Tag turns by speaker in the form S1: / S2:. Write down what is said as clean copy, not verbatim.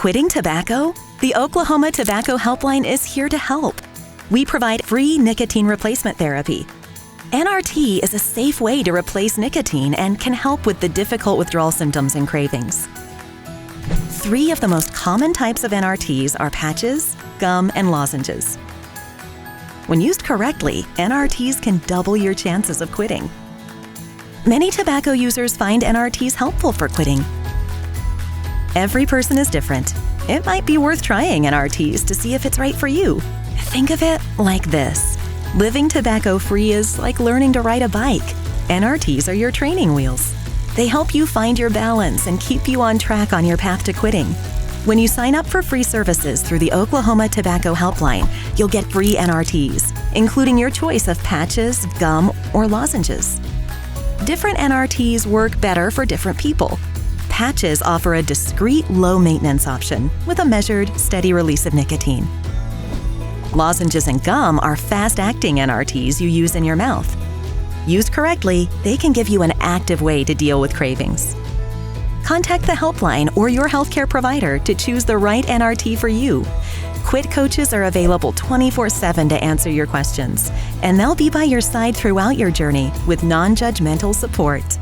S1: Quitting tobacco? The Oklahoma Tobacco Helpline is here to help. We provide free nicotine replacement therapy. NRT is a safe way to replace nicotine and can help with the difficult withdrawal symptoms and cravings. 3 of the most common types of NRTs are patches, gum, and lozenges. When used correctly, NRTs can double your chances of quitting. Many tobacco users find NRTs helpful for quitting. Every person is different. It might be worth trying NRTs to see if it's right for you. Think of it like this. Living tobacco-free is like learning to ride a bike. NRTs are your training wheels. They help you find your balance and keep you on track on your path to quitting. When you sign up for free services through the Oklahoma Tobacco Helpline, you'll get free NRTs, including your choice of patches, gum, or lozenges. Different NRTs work better for different people. Patches offer a discreet, low-maintenance option with a measured, steady release of nicotine. Lozenges and gum are fast-acting NRTs you use in your mouth. Used correctly, they can give you an active way to deal with cravings. Contact the helpline or your healthcare provider to choose the right NRT for you. Quit coaches are available 24/7 to answer your questions, and they'll be by your side throughout your journey with non-judgmental support.